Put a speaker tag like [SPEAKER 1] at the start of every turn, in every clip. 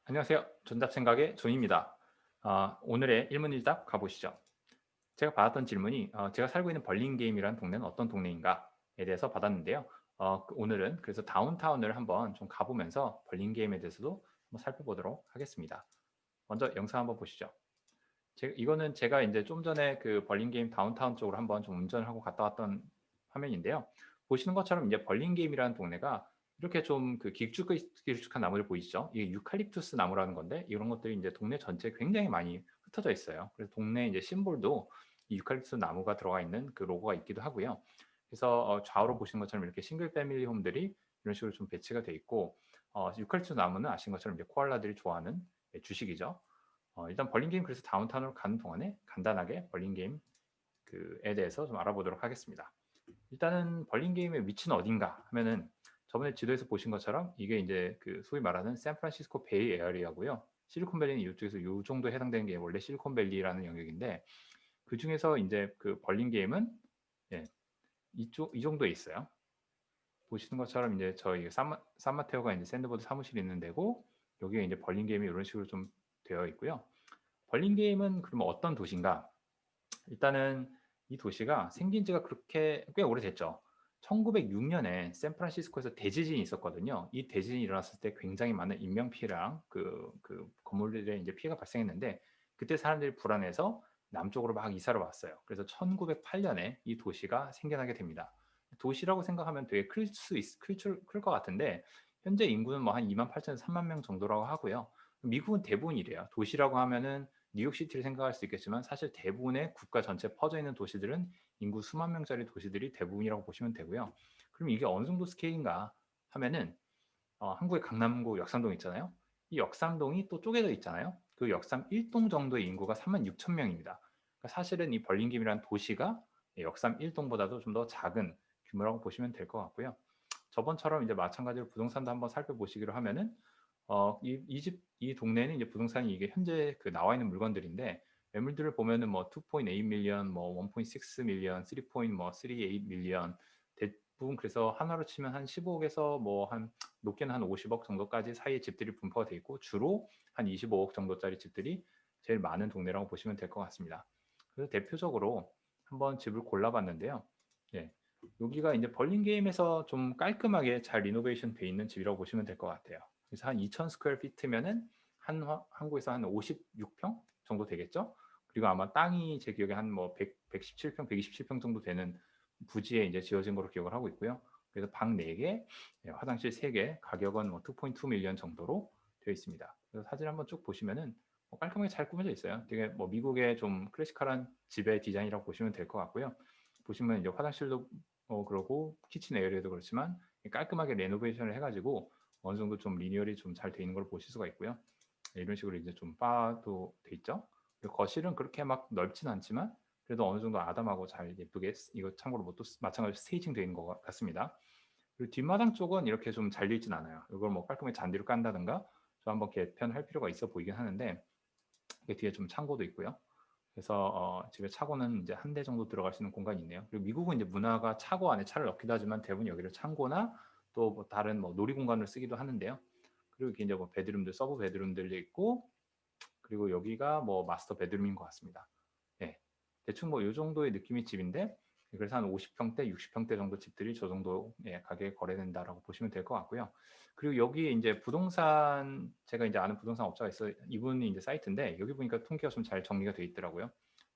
[SPEAKER 1] 안녕하세요. 전잡생각의 존입니다. 오늘의 일문일답 가보시죠. 제가 받았던 질문이 제가 살고 있는 벌링게임이라는 동네는 어떤 동네인가에 대해서 받았는데요. 오늘은 그래서 다운타운을 한번 좀 가보면서 벌링게임에 대해서도 한번 살펴보도록 하겠습니다. 먼저 영상 한번 보시죠. 이거는 제가 이제 좀 전에 그 벌링게임 다운타운 쪽으로 한번 좀 운전을 하고 갔다 왔던 화면인데요. 보시는 것처럼 이제 벌링게임이라는 동네가 이렇게 좀 그 길쭉한 나무들 보이시죠? 이게 유칼립투스 나무라는 건데 이런 것들이 이제 동네 전체에 굉장히 많이 흩어져 있어요. 그래서 동네 이제 심볼도 이 유칼립투스 나무가 들어가 있는 그 로고가 있기도 하고요. 그래서 좌우로 보시는 것처럼 이렇게 싱글 패밀리 홈들이 이런 식으로 좀 배치가 돼 있고 유칼립투스 나무는 아시는 것처럼 이제 코알라들이 좋아하는 주식이죠. 일단 벌링게임 그래서 다운타운으로 가는 동안에 간단하게 벌링게임 그에 대해서 좀 알아보도록 하겠습니다. 일단은 벌링게임의 위치는 어딘가 하면은 저번에 지도에서 보신 것처럼 이게 이제 그 소위 말하는 샌프란시스코 베이 에어리어고요. 실리콘밸리는 이쪽에서 요 정도에 해당되는 게 원래 실리콘밸리라는 영역인데 그중에서 이제 그 벌링게임은 예, 이 정도에 있어요. 보시는 것처럼 이제 저희 산마테오가 이제 샌드보드 사무실이 있는 데고 여기에 이제 벌링게임이 이런 식으로 좀 되어 있고요. 벌링게임은 그러면 어떤 도시인가? 일단은 이 도시가 생긴 지가 그렇게 꽤 오래됐죠. 1906년에 샌프란시스코에서 대지진이 있었거든요. 이 대지진이 일어났을 때 굉장히 많은 인명피해랑 그 건물들에 이제 피해가 발생했는데 그때 사람들이 불안해서 남쪽으로 막 이사를 왔어요. 그래서 1908년에 이 도시가 생겨나게 됩니다. 도시라고 생각하면 되게 클 것 같은데 현재 인구는 뭐 한 28,000에서 3만 명 정도라고 하고요. 미국은 대부분 이래요. 도시라고 하면은 뉴욕시티를 생각할 수 있겠지만 사실 대부분의 국가 전체에 퍼져 있는 도시들은 인구 수만 명짜리 도시들이 대부분이라고 보시면 되고요. 그럼 이게 어느 정도 스케일인가 하면은 한국의 강남구 역삼동 있잖아요. 이 역삼동이 또 쪼개져 있잖아요. 그 역삼 1동 정도의 인구가 36,000명입니다. 그러니까 사실은 이 벌링김이라는 도시가 역삼 1동보다도 좀 더 작은 규모라고 보시면 될 것 같고요. 저번처럼 이제 마찬가지로 부동산도 한번 살펴보시기로 하면은 이 동네는 이제 부동산이 이게 현재 그 나와 있는 물건들인데 매물들을 보면은 뭐 2.8 밀리언, 뭐 1.6 밀리언, 3.38 밀리언 대부분 그래서 하나로 치면 한 15억에서 뭐 한 높게는 한 50억 정도까지 사이에 집들이 분포가 돼 있고 주로 한 25억 정도짜리 집들이 제일 많은 동네라고 보시면 될 것 같습니다. 그래서 대표적으로 한번 집을 골라봤는데요. 예, 여기가 이제 벌링게임에서 좀 깔끔하게 잘 리노베이션 돼 있는 집이라고 보시면 될 것 같아요. 그래서 한 2,000 스퀘어 피트면은 한국에서 한 56평 정도 되겠죠? 그리고 아마 땅이 제 기억에 한 뭐 117평, 127평 정도 되는 부지에 이제 지어진 걸로 기억을 하고 있고요. 그래서 방 4개, 화장실 3개, 가격은 뭐 2.2 밀리언 정도로 되어 있습니다. 그래서 사진 한번 쭉 보시면은 뭐 깔끔하게 잘 꾸며져 있어요. 되게 뭐 미국의 좀 클래식한 집의 디자인이라고 보시면 될 것 같고요. 보시면 이제 화장실도 그러고 키친 에어리어도 그렇지만 깔끔하게 레노베이션을 해가지고 어느 정도 좀 리니얼이 좀 잘 돼 있는 걸 보실 수가 있고요. 이런 식으로 이제 좀 바도 돼 있죠. 그리고 거실은 그렇게 막 넓진 않지만 그래도 어느 정도 아담하고 잘 예쁘게 이거 참고로 뭐또 마찬가지로 스테이징 되어 있는 것 같습니다. 그리고 뒷마당 쪽은 이렇게 좀 잘 되어 있진 않아요. 이걸 뭐 깔끔하게 잔디로 깐다든가 좀 한번 개편할 필요가 있어 보이긴 하는데 뒤에 좀 창고도 있고요. 그래서 집에 차고는 이제 한 대 정도 들어갈 수 있는 공간이 있네요. 그리고 미국은 이제 문화가 차고 안에 차를 넣기도 하지만 대부분 여기를 창고나 또 뭐 다른 뭐 놀이 공간으로 쓰기도 하는데요. 그리고 이렇게 이제 뭐 베드룸들, 서브 베드룸들도 있고 그리고 여기가 뭐 마스터 베드룸인 것 같습니다. 예. 대충 뭐 요 정도의 느낌의 집인데 그래서 한 50평대, 60평대 정도 집들이 저 정도 가격에 거래된다라고 보시면 될 것 같고요. 그리고 여기에 이제 부동산 제가 이제 아는 부동산 업자가 있어요. 이분이 이제 사이트인데 여기 보니까 통계가 좀 잘 정리가 돼 있더라고요.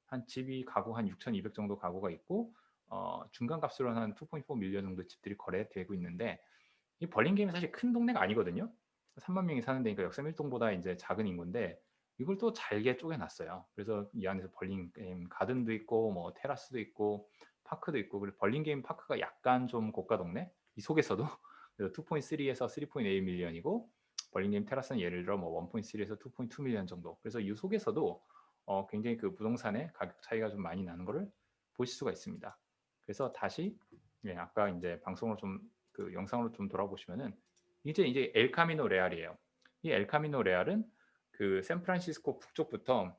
[SPEAKER 1] 한 집이 가구 한 6,200 정도 가구가 있고 중간 값으로는 한 2.4 밀리언 정도 집들이 거래되고 있는데 이 벌링게임이 사실 큰 동네가 아니거든요. 3만 명이 사는 데니까 역삼 1동보다 이제 작은 인구인데 이걸 또 잘게 쪼개놨어요. 그래서 이 안에서 벌링게임 가든도 있고 뭐 테라스도 있고 파크도 있고 그리고 벌링게임 파크가 약간 좀 고가 동네 이 속에서도 그래서 2.3에서 3.8 밀리언이고 벌링게임 테라스는 예를 들어 뭐 1.3에서 2.2 밀리언 정도 그래서 이 속에서도 굉장히 그 부동산의 가격 차이가 좀 많이 나는 것을 보실 수가 있습니다. 그래서 다시 아까 이제 방송으로 좀 그 영상으로 좀 돌아보시면은 이제 엘카미노 레알이에요. 이 엘카미노 레알은 그 샌프란시스코 북쪽부터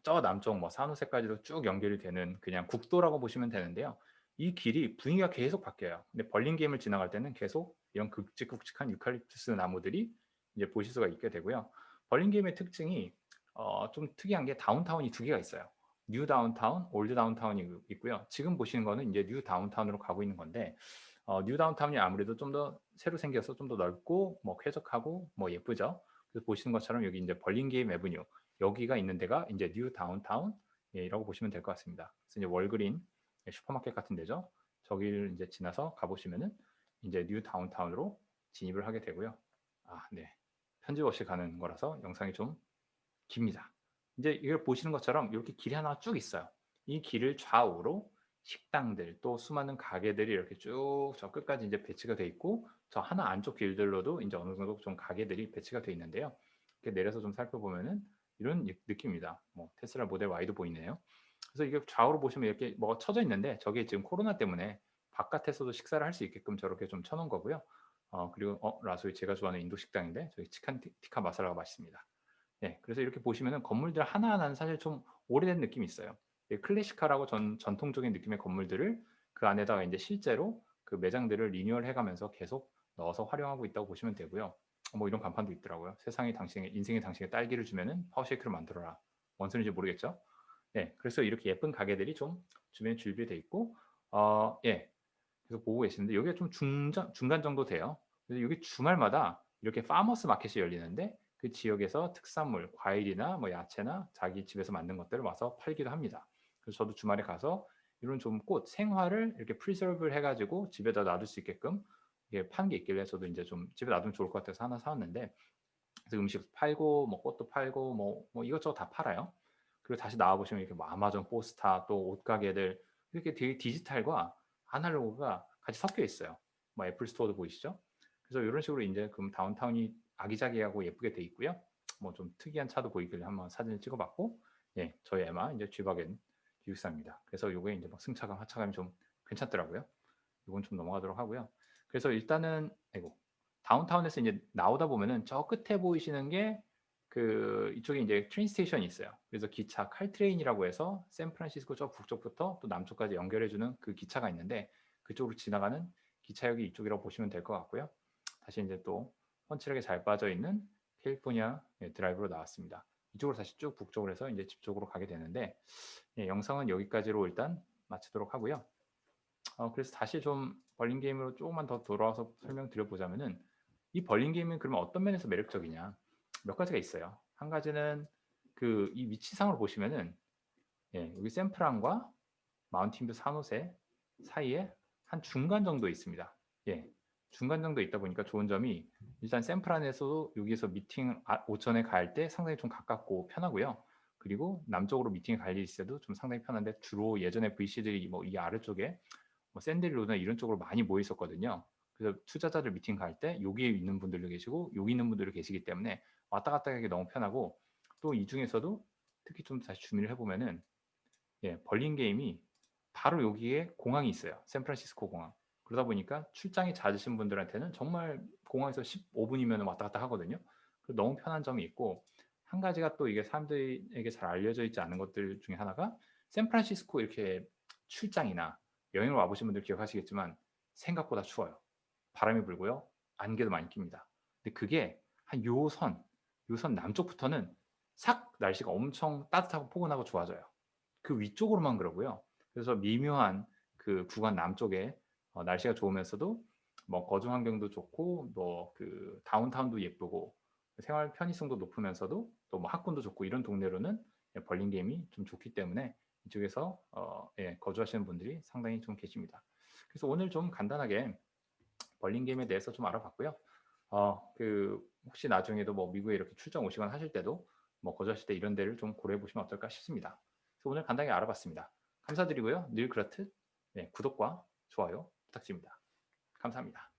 [SPEAKER 1] 저 남쪽 뭐 산호세까지도 쭉 연결이 되는 그냥 국도라고 보시면 되는데요. 이 길이 분위기가 계속 바뀌어요. 근데 벌링게임을 지나갈 때는 계속 이런 굵직굵직한 유칼립투스 나무들이 이제 보실 수가 있게 되고요. 벌린 게임의 특징이 좀 특이한 게 다운타운이 두 개가 있어요. 뉴 다운타운, 올드 다운타운이 있고요. 지금 보시는 거는 이제 뉴 다운타운으로 가고 있는 건데 뉴 다운타운이 아무래도 좀 더 새로 생겨서 좀 더 넓고 뭐 쾌적하고 뭐 예쁘죠. 그래서 보시는 것처럼 여기 이제 벌린 게임 에브뉴 여기가 있는 데가 이제 뉴 다운타운 예, 이라고 보시면 될 것 같습니다. 그래서 이제 월그린 예, 슈퍼마켓 같은 데죠. 저기를 이제 지나서 가보시면은 이제 뉴 다운타운으로 진입을 하게 되고요. 아, 네. 편집 없이 가는 거라서 영상이 좀 깁니다. 이제 이걸 보시는 것처럼 이렇게 길이 하나 쭉 있어요. 이 길을 좌우로 식당들 또 수많은 가게들이 이렇게 쭉 저 끝까지 이제 배치가 돼 있고 저 하나 안쪽 길들로도 이제 어느 정도 좀 가게들이 배치가 돼 있는데요. 이렇게 내려서 좀 살펴보면은 이런 느낌입니다. 뭐 테슬라 모델 Y도 보이네요. 그래서 이게 좌우로 보시면 이렇게 뭐가 쳐져 있는데 저게 지금 코로나 때문에 바깥에서도 식사를 할 수 있게끔 저렇게 좀 쳐 놓은 거고요. 그리고 라소이 제가 좋아하는 인도 식당인데 저기 치칸 티카 마사라가 맛있습니다. 네. 그래서 이렇게 보시면은 건물들 하나하나는 사실 좀 오래된 느낌이 있어요. 예, 클래식화라고 전통적인 느낌의 건물들을 그 안에다가 인제 실제로 그 매장들을 리뉴얼해 가면서 계속 넣어서 활용하고 있다고 보시면 되고요. 뭐 이런 간판도 있더라고요. "세상이 당신에게 인생이 당신에게 딸기를 주면은 파워쉐이크를 만들어라." 뭔 소리인지 모르겠죠? 네. 그래서 이렇게 예쁜 가게들이 좀 주변에 준비돼 있고 예. 그래서 보고 계시는데 여기가 좀 중간 정도 돼요. 그래서 여기 주말마다 이렇게 파머스 마켓이 열리는데 그 지역에서 특산물, 과일이나 뭐 야채나 자기 집에서 만든 것들을 와서 팔기도 합니다. 그래서 저도 주말에 가서 이런 좀 꽃, 생화를 이렇게 프리저브를 해 가지고 집에다 놔둘 수 있게끔 이게 파는 게 있길래 저도 인제 좀 집에 놔두면 좋을 것 같아서 하나 사 왔는데 그래서 음식 팔고 뭐 꽃도 팔고 뭐 이것저것 다 팔아요. 그리고 다시 나와 보시면 이렇게 뭐 아마존 포스타 또 옷가게들 이렇게 되게 디지털과 아날로그가 같이 섞여 있어요. 뭐 애플 스토어도 보이시죠? 그래서 요런 식으로 인제 그 다운타운이 아기자기하고 예쁘게 돼 있고요. 뭐 좀 특이한 차도 보이길래 한번 사진을 찍어 봤고 예 저희 에마 인제 G바겐 기숙사입니다. 그래서 요게 인제 막 승차감, 하차감이 좀 괜찮더라고요. 요건 좀 넘어가도록 하고요. 그래서 일단은 아이고 다운타운에서 인제 나오다 보면은 저 끝에 보이시는 게 그 이쪽에 인제 트레인 스테이션이 있어요. 그래서 기차 칼트레인이라고 해서 샌프란시스코 저 북쪽부터 또 남쪽까지 연결해 주는 그 기차가 있는데 그쪽으로 지나가는 기차역이 이쪽이라고 보시면 될 것 같고요. 다시 인제 또 훤칠하게 잘 빠져 있는 캘리포니아 예 드라이브로 나왔습니다. 이쪽으로 다시 쭉 북쪽으로 해서 인제 집 쪽으로 가게 되는데 예 영상은 여기까지로 일단 마치도록 하고요. 그래서 다시 좀 벌린 게임으로 조금만 더 돌아와서 설명드려 보자면은 이 벌린 게임은 그러면 어떤 면에서 매력적이냐. 몇 가지가 있어요. 한 가지는 그 이 위치상으로 보시면은 예 여기 샌프란과 마운틴뷰 산호세 사이에 한 중간 정도에 있습니다. 예. 중간 정도에 있다 보니까 좋은 점이 일단 샌프란에서도 여기에서 미팅 오전에 갈 때 상당히 좀 가깝고 편하고요. 그리고 남쪽으로 미팅에 갈 일이 있어도 좀 상당히 편한데 주로 예전에 VC들이 뭐 이 아래쪽에 뭐 샌들로나 이런 쪽으로 많이 모여 있었거든요. 그래서 투자자들 미팅 갈 때 여기에 있는 분들도 계시고 여기 있는 분들도 계시기 때문에 왔다 갔다 하기 너무 편하고 또 이 중에서도 특히 좀 다시 주민을 해 보면은 예 벌린 게임이 바로 여기에 공항이 있어요. 샌프란시스코 공항. 그러다 보니까 출장이 잦으신 분들한테는 정말 공항에서 15 분이면 왔다 갔다 하거든요. 그 너무 편한 점이 있고 한 가지가 또 이게 사람들에게 잘 알려져 있지 않은 것들 중에 하나가 샌프란시스코 이렇게 출장이나 여행을 와 보신 분들 기억하시겠지만 생각보다 추워요. 바람이 불고요. 안개도 많이 낍니다. 근데 그게 한 요 선 남쪽부터는 싹 날씨가 엄청 따뜻하고 포근하고 좋아져요. 그 위쪽으로만 그러고요. 그래서 미묘한 그 구간 남쪽에 날씨가 좋으면서도 뭐 거주 환경도 좋고 뭐 그 다운타운도 예쁘고 생활 편의성도 높으면서도 또 뭐 학군도 좋고 이런 동네로는 예 벌린 게임이 좀 좋기 때문에 이쪽에서 예 거주하시는 분들이 상당히 좀 계십니다. 그래서 오늘 좀 간단하게 벌린 게임에 대해서 좀 알아봤고요. 그 혹시 나중에도 뭐 미국에 이렇게 출장 오시거나 하실 때도 뭐 거주하실 때 이런 데를 좀 고려해 보시면 어떨까 싶습니다. 그래서 오늘 간단하게 알아봤습니다. 감사드리고요. 늘 그렇듯 네 구독과 좋아요 부탁드립니다. 감사합니다.